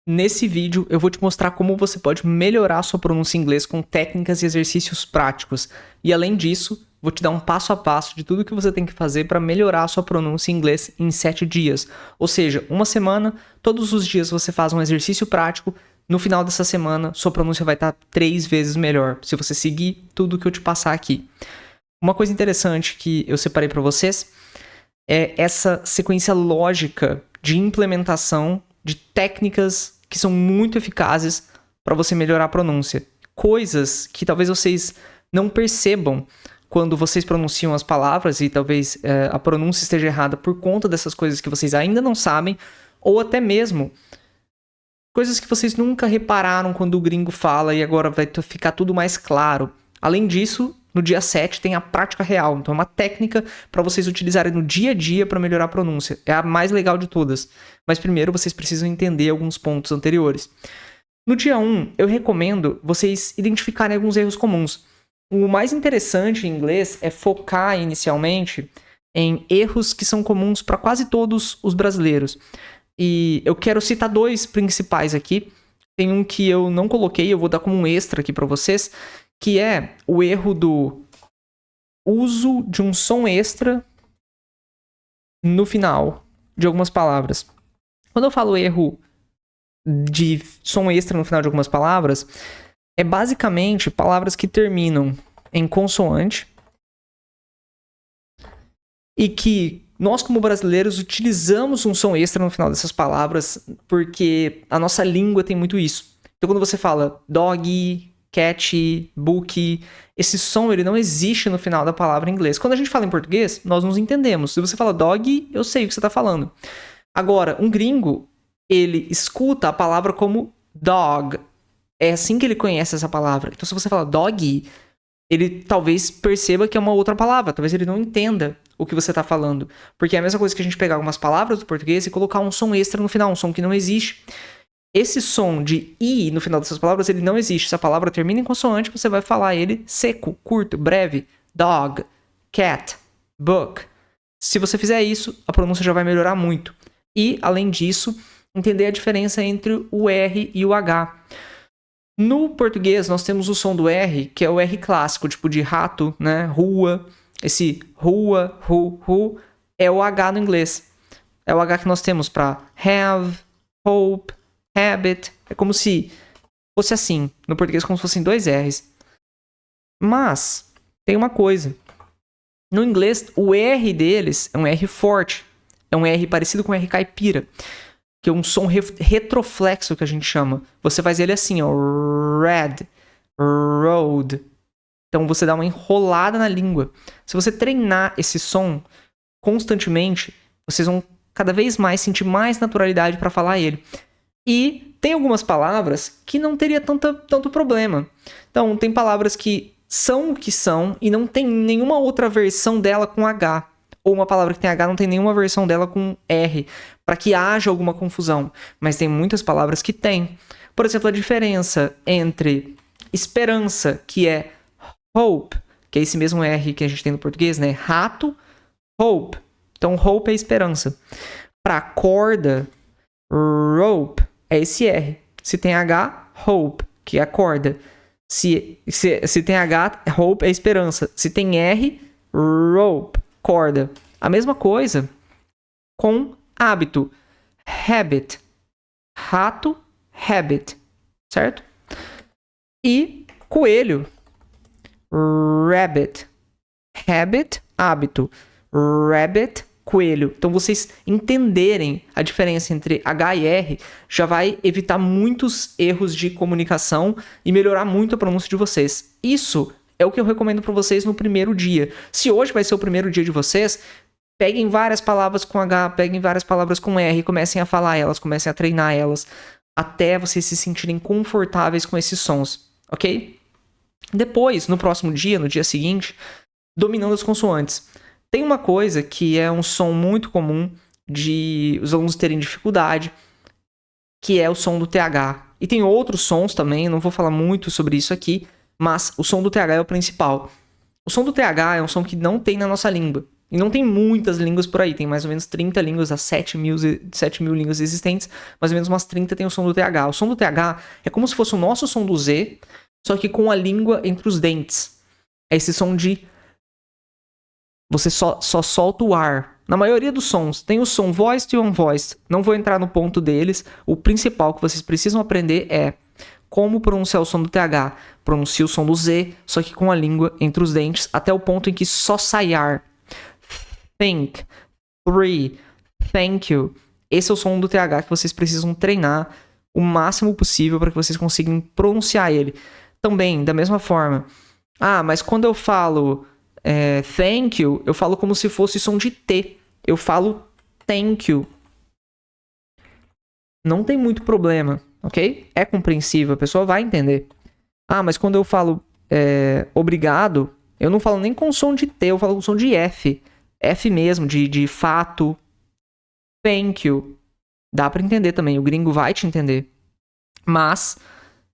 Nesse vídeo, eu vou te mostrar como você pode melhorar sua pronúncia em inglês com técnicas e exercícios práticos. E além disso, vou te dar um passo a passo de tudo que você tem que fazer para melhorar a sua pronúncia em inglês em 7 dias. Ou seja, uma semana, todos os dias você faz um exercício prático. No final dessa semana, sua pronúncia vai estar 3 vezes melhor, se você seguir tudo que eu te passar aqui. Uma coisa interessante que eu separei para vocês é essa sequência lógica de implementação de técnicas que são muito eficazes para você melhorar a pronúncia. Coisas que talvez vocês não percebam quando vocês pronunciam as palavras e talvez a pronúncia esteja errada por conta dessas coisas que vocês ainda não sabem, ou até mesmo coisas que vocês nunca repararam quando o gringo fala e agora vai ficar tudo mais claro. Além disso, no dia 7 tem a prática real. Então é uma técnica para vocês utilizarem no dia a dia para melhorar a pronúncia. É a mais legal de todas. Mas primeiro vocês precisam entender alguns pontos anteriores. No dia 1, eu recomendo vocês identificarem alguns erros comuns. O mais interessante em inglês é focar inicialmente em erros que são comuns para quase todos os brasileiros. E eu quero citar 2 principais aqui. Tem um que eu não coloquei, eu vou dar como um extra aqui para vocês, que é o erro do uso de um som extra no final de algumas palavras. Quando eu falo erro de som extra no final de algumas palavras, é basicamente palavras que terminam em consoante e que nós, como brasileiros, utilizamos um som extra no final dessas palavras porque a nossa língua tem muito isso. Então, quando você fala dog, cat, book, esse som ele não existe no final da palavra em inglês. Quando a gente fala em português, nós nos entendemos. Se você fala dog, eu sei o que você está falando. Agora, um gringo, ele escuta a palavra como dog. É assim que ele conhece essa palavra. Então, se você fala dog, ele talvez perceba que é uma outra palavra. Talvez ele não entenda o que você está falando. Porque é a mesma coisa que a gente pegar algumas palavras do português e colocar um som extra no final, um som que não existe. Esse som de I no final dessas palavras, ele não existe. Se a palavra termina em consoante, você vai falar ele seco, curto, breve. Dog, cat, book. Se você fizer isso, a pronúncia já vai melhorar muito. E, além disso, entender a diferença entre o R e o H. No português, nós temos o som do R, que é o R clássico, tipo de rato, né? Rua. Esse rua, ru, é o H no inglês. É o H que nós temos para have, hope, habit. É como se fosse assim. No português, como se fossem 2 R's. Mas, tem uma coisa. No inglês, o R deles é um R forte. É um R parecido com um R caipira. Que é um som retroflexo que a gente chama. Você faz ele assim, ó. Red, road. Então, você dá uma enrolada na língua. Se você treinar esse som constantemente, vocês vão cada vez mais sentir mais naturalidade para falar ele. E tem algumas palavras que não teria tanto problema. Então, tem palavras que são o que são e não tem nenhuma outra versão dela com H. Ou uma palavra que tem H não tem nenhuma versão dela com R, para que haja alguma confusão. Mas tem muitas palavras que tem. Por exemplo, a diferença entre esperança, que é hope, que é esse mesmo R que a gente tem no português, né? Rato, hope. Então, hope é esperança. Para corda, rope, é esse R. Se tem H, hope, que é a corda. Se tem H, hope é esperança. Se tem R, rope, corda. A mesma coisa com hábito. Habit. Rato, habit. Certo? E coelho. Rabbit. Habit, hábito. Rabbit, coelho. Então, vocês entenderem a diferença entre H e R já vai evitar muitos erros de comunicação e melhorar muito a pronúncia de vocês. Isso é o que eu recomendo para vocês no primeiro dia. Se hoje vai ser o primeiro dia de vocês, peguem várias palavras com H, peguem várias palavras com R, comecem a falar elas, comecem a treinar elas, até vocês se sentirem confortáveis com esses sons, ok? Depois, no próximo dia, no dia seguinte, dominando as consoantes. Tem uma coisa que é um som muito comum de os alunos terem dificuldade, que é o som do TH. E tem outros sons também, não vou falar muito sobre isso aqui, mas o som do TH é o principal. O som do TH é um som que não tem na nossa língua. E não tem muitas línguas por aí, tem mais ou menos 30 línguas, as 7 mil línguas existentes, mais ou menos umas 30 tem o som do TH. O som do TH é como se fosse o nosso som do Z, só que com a língua entre os dentes. É esse som de... Você só solta o ar. Na maioria dos sons, tem o som voiced e unvoiced. Não vou entrar no ponto deles. O principal que vocês precisam aprender é como pronunciar o som do TH. Pronuncie o som do Z, só que com a língua entre os dentes, até o ponto em que só sai ar. Think, three, thank you. Esse é o som do TH que vocês precisam treinar o máximo possível para que vocês consigam pronunciar ele. Também, da mesma forma. Mas quando eu falo thank you, eu falo como se fosse som de T. Eu falo thank you. Não tem muito problema, ok? É compreensível, a pessoa vai entender. Mas quando eu falo obrigado, eu não falo nem com som de T, eu falo com som de F. F mesmo, de fato. Thank you. Dá pra entender também, o gringo vai te entender. Mas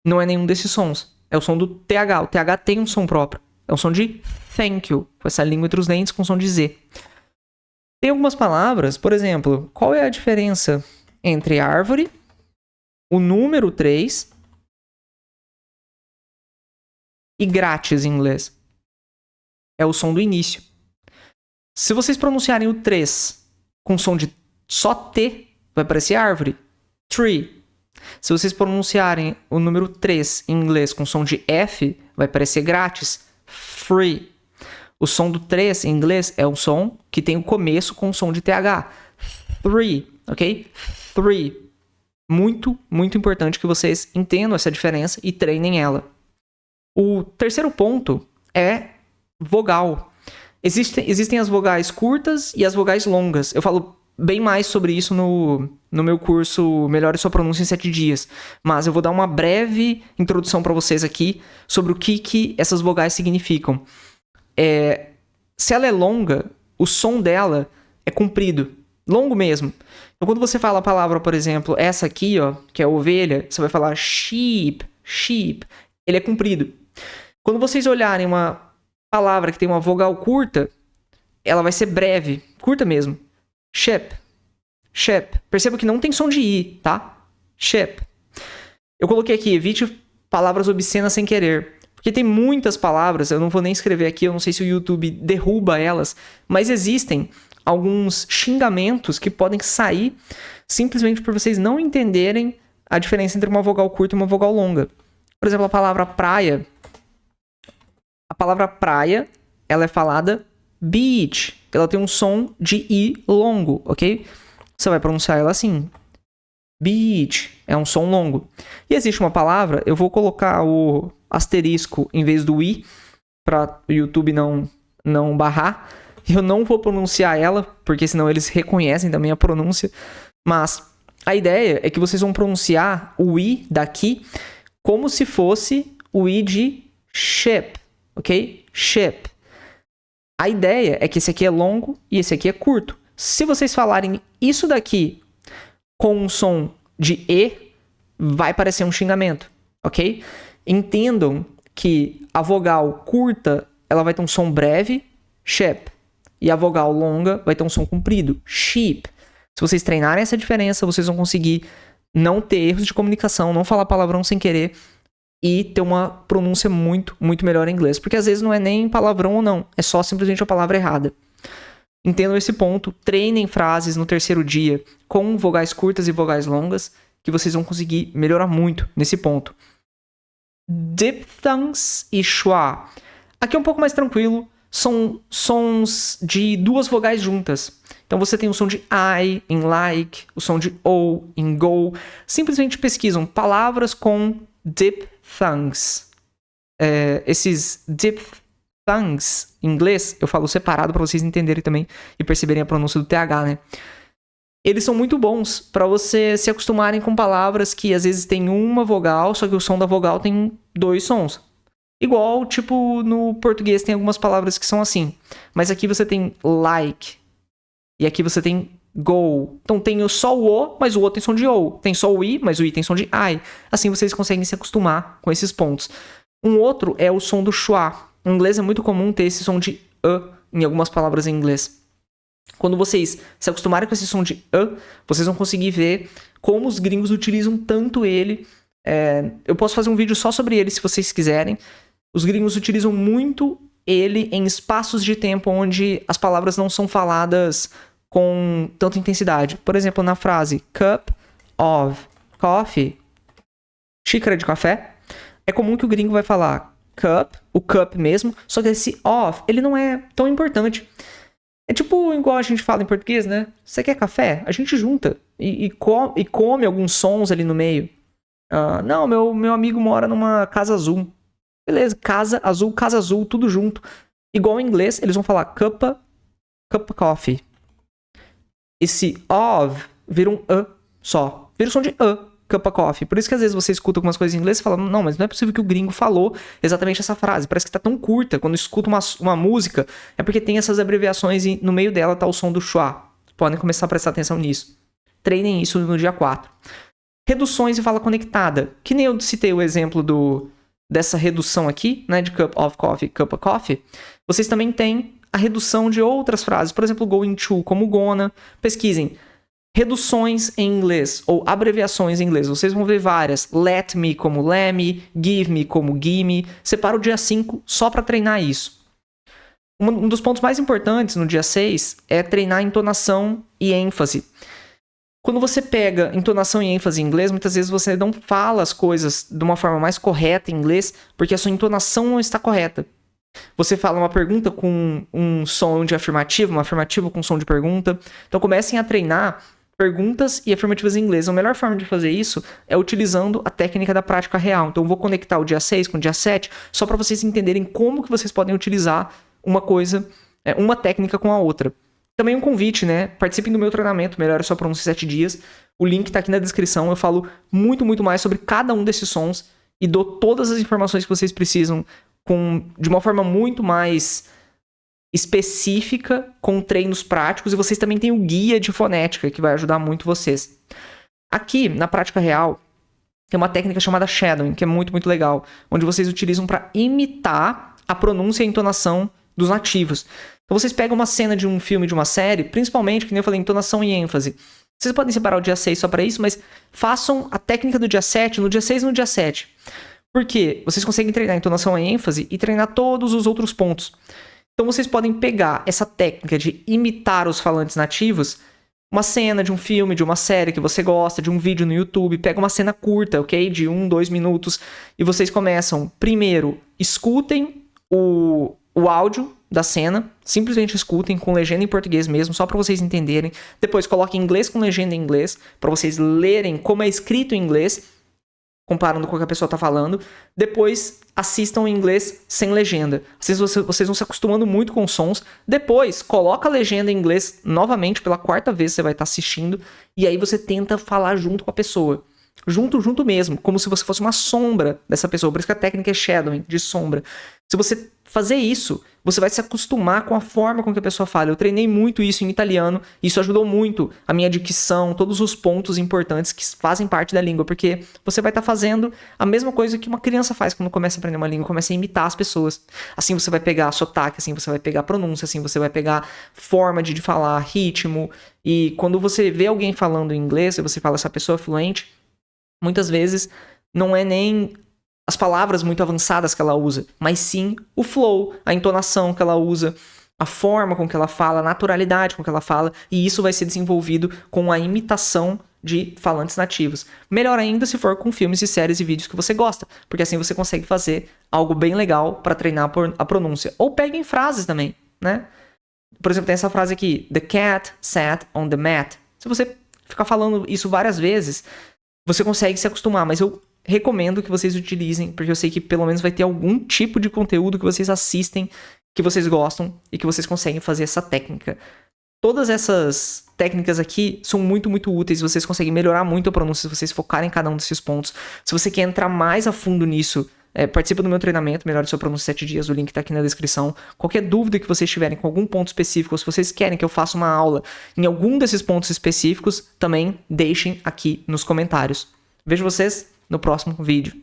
não é nenhum desses sons. É o som do TH. O TH tem um som próprio. É o som de thank you, com essa língua entre os dentes com som de Z. Tem algumas palavras, por exemplo, qual é a diferença entre árvore, o número 3 e grátis em inglês? É o som do início. Se vocês pronunciarem o 3 com som de só T, vai parecer árvore. Tree. Se vocês pronunciarem o número 3 em inglês com som de F, vai parecer grátis. Free. O som do 3 em inglês é um som que tem o começo com som de TH. Three, ok? Three. Muito, muito importante que vocês entendam essa diferença e treinem ela. O terceiro ponto é vogal. Existem as vogais curtas e as vogais longas. Eu falo bem mais sobre isso no meu curso Melhore Sua Pronúncia em 7 Dias. Mas eu vou dar uma breve introdução para vocês aqui sobre o que essas vogais significam. Se ela é longa, o som dela é comprido. Longo mesmo. Então, quando você fala a palavra, por exemplo, essa aqui, ó, que é ovelha, você vai falar sheep, sheep. Ele é comprido. Quando vocês olharem uma palavra que tem uma vogal curta, ela vai ser breve, curta mesmo. Ship, ship. Perceba que não tem som de I, tá? Ship. Eu coloquei aqui, evite palavras obscenas sem querer. Porque tem muitas palavras, eu não vou nem escrever aqui, eu não sei se o YouTube derruba elas, mas existem alguns xingamentos que podem sair simplesmente por vocês não entenderem a diferença entre uma vogal curta e uma vogal longa. Por exemplo, a palavra praia. A palavra praia, ela é falada beach. Ela tem um som de I longo, ok? Você vai pronunciar ela assim. Beach. É um som longo. E existe uma palavra, eu vou colocar o asterisco em vez do I, para o YouTube não barrar. Eu não vou pronunciar ela, porque senão eles reconhecem também a pronúncia. Mas a ideia é que vocês vão pronunciar o I daqui como se fosse o I de ship, ok? Ship. A ideia é que esse aqui é longo e esse aqui é curto. Se vocês falarem isso daqui com um som de E, vai parecer um xingamento, ok? Entendam que a vogal curta, ela vai ter um som breve, ship. E a vogal longa vai ter um som comprido, sheep. Se vocês treinarem essa diferença, vocês vão conseguir não ter erros de comunicação, não falar palavrão sem querer e ter uma pronúncia muito, muito melhor em inglês. Porque às vezes não é nem palavrão ou não, é só simplesmente a palavra errada. Entendam esse ponto, treinem frases no terceiro dia com vogais curtas e vogais longas, que vocês vão conseguir melhorar muito nesse ponto. Diphthongs e schwa. Aqui é um pouco mais tranquilo, são sons de duas vogais juntas. Então você tem o som de I em like, o som de O em go. Simplesmente pesquisam palavras com diphthongs. Esses diphthongs em inglês, eu falo separado para vocês entenderem também e perceberem a pronúncia do TH, né? Eles são muito bons para você se acostumarem com palavras que às vezes tem uma vogal, só que o som da vogal tem dois sons. Igual, tipo, no português tem algumas palavras que são assim. Mas aqui você tem like. E aqui você tem go. Então tem só o O, mas o O tem som de O. Tem só o I, mas o I tem som de I. Assim vocês conseguem se acostumar com esses pontos. Um outro é o som do schwa. Em inglês é muito comum ter esse som de E em algumas palavras em inglês. Quando vocês se acostumarem com esse som de vocês vão conseguir ver como os gringos utilizam tanto ele. Eu posso fazer um vídeo só sobre ele se vocês quiserem. Os gringos utilizam muito ele em espaços de tempo onde as palavras não são faladas com tanta intensidade. Por exemplo, na frase cup of coffee, xícara de café, é comum que o gringo vai falar cup, o cup mesmo, só que esse of, ele não é tão importante. É tipo igual a gente fala em português, né? Você quer café? A gente junta e come alguns sons ali no meio. Não, meu amigo mora numa casa azul. Beleza, casa azul, tudo junto. Igual em inglês, eles vão falar cup of coffee. Esse of vira um só. Vira o som de cup of coffee. Por isso que às vezes você escuta algumas coisas em inglês e fala, não, mas não é possível que o gringo falou exatamente essa frase. Parece que tá tão curta. Quando escuta uma música, é porque tem essas abreviações e no meio dela tá o som do schwa. Podem começar a prestar atenção nisso. Treinem isso no dia 4. Reduções e fala conectada. Que nem eu citei o exemplo dessa redução aqui, né, de cup of coffee. Vocês também têm a redução de outras frases. Por exemplo, going to como gonna. Pesquisem. Reduções em inglês, ou abreviações em inglês. Vocês vão ver várias. Let me como lemme, give me como gimme. Separa o dia 5 só para treinar isso. Um dos pontos mais importantes no dia 6 é treinar entonação e ênfase. Quando você pega entonação e ênfase em inglês, muitas vezes você não fala as coisas de uma forma mais correta em inglês, porque a sua entonação não está correta. Você fala uma pergunta com um som de afirmativo, uma afirmativa com som de pergunta. Então comecem a treinar perguntas e afirmativas em inglês. A melhor forma de fazer isso é utilizando a técnica da prática real. Então eu vou conectar o dia 6 com o dia 7, só para vocês entenderem como que vocês podem utilizar uma técnica com a outra. Também um convite, né? Participem do meu treinamento, Melhore Sua Pronúncia em 7 dias. O link tá aqui na descrição. Eu falo muito, muito mais sobre cada um desses sons e dou todas as informações que vocês precisam de uma forma muito mais específica, com treinos práticos. E vocês também têm o guia de fonética, que vai ajudar muito vocês. Aqui, na prática real, tem uma técnica chamada shadowing, que é muito, muito legal, onde vocês utilizam para imitar a pronúncia e a entonação dos nativos. Então vocês pegam uma cena de um filme, de uma série, principalmente, que nem eu falei, entonação e ênfase. Vocês podem separar o dia 6 só para isso, mas façam a técnica do dia 7 no dia 6 e no dia 7. Por quê? Vocês conseguem treinar a entonação e ênfase e treinar todos os outros pontos. Então vocês podem pegar essa técnica de imitar os falantes nativos, uma cena de um filme, de uma série que você gosta, de um vídeo no YouTube, pega uma cena curta, ok? De 1-2 minutos, e vocês começam, primeiro, escutem o áudio da cena, simplesmente escutem com legenda em português mesmo, só para vocês entenderem. Depois coloquem inglês com legenda em inglês, para vocês lerem como é escrito em inglês, comparando com o que a pessoa está falando. Depois assistam em inglês sem legenda. Assim vocês vão se acostumando muito com os sons. Depois coloca a legenda em inglês novamente, pela 4ª vez você vai estar assistindo, e aí você tenta falar junto com a pessoa. Junto mesmo, como se você fosse uma sombra dessa pessoa. Por isso que a técnica é shadowing, de sombra. Se você fazer isso, você vai se acostumar com a forma com que a pessoa fala. Eu treinei muito isso em italiano, isso ajudou muito a minha dicção, todos os pontos importantes que fazem parte da língua, porque você vai estar fazendo a mesma coisa que uma criança faz quando começa a aprender uma língua, começa a imitar as pessoas. Assim você vai pegar sotaque, assim você vai pegar pronúncia, assim você vai pegar forma de falar, ritmo. E quando você vê alguém falando em inglês, e você fala essa pessoa é fluente, muitas vezes não é nem as palavras muito avançadas que ela usa, mas sim o flow, a entonação que ela usa, a forma com que ela fala, a naturalidade com que ela fala, e isso vai ser desenvolvido com a imitação de falantes nativos. Melhor ainda se for com filmes e séries e vídeos que você gosta, porque assim você consegue fazer algo bem legal para treinar a pronúncia. Ou peguem frases também, né? Por exemplo, tem essa frase aqui, The cat sat on the mat. Se você ficar falando isso várias vezes, você consegue se acostumar, mas eu recomendo que vocês utilizem, porque eu sei que pelo menos vai ter algum tipo de conteúdo que vocês assistem, que vocês gostam e que vocês conseguem fazer essa técnica. Todas essas técnicas aqui são muito, muito úteis, vocês conseguem melhorar muito a pronúncia se vocês focarem em cada um desses pontos. Se você quer entrar mais a fundo nisso, participa do meu treinamento, Melhore Sua Pronúncia em 7 dias, o link tá aqui na descrição. Qualquer dúvida que vocês tiverem com algum ponto específico, ou se vocês querem que eu faça uma aula em algum desses pontos específicos, também deixem aqui nos comentários. Vejo vocês no próximo vídeo.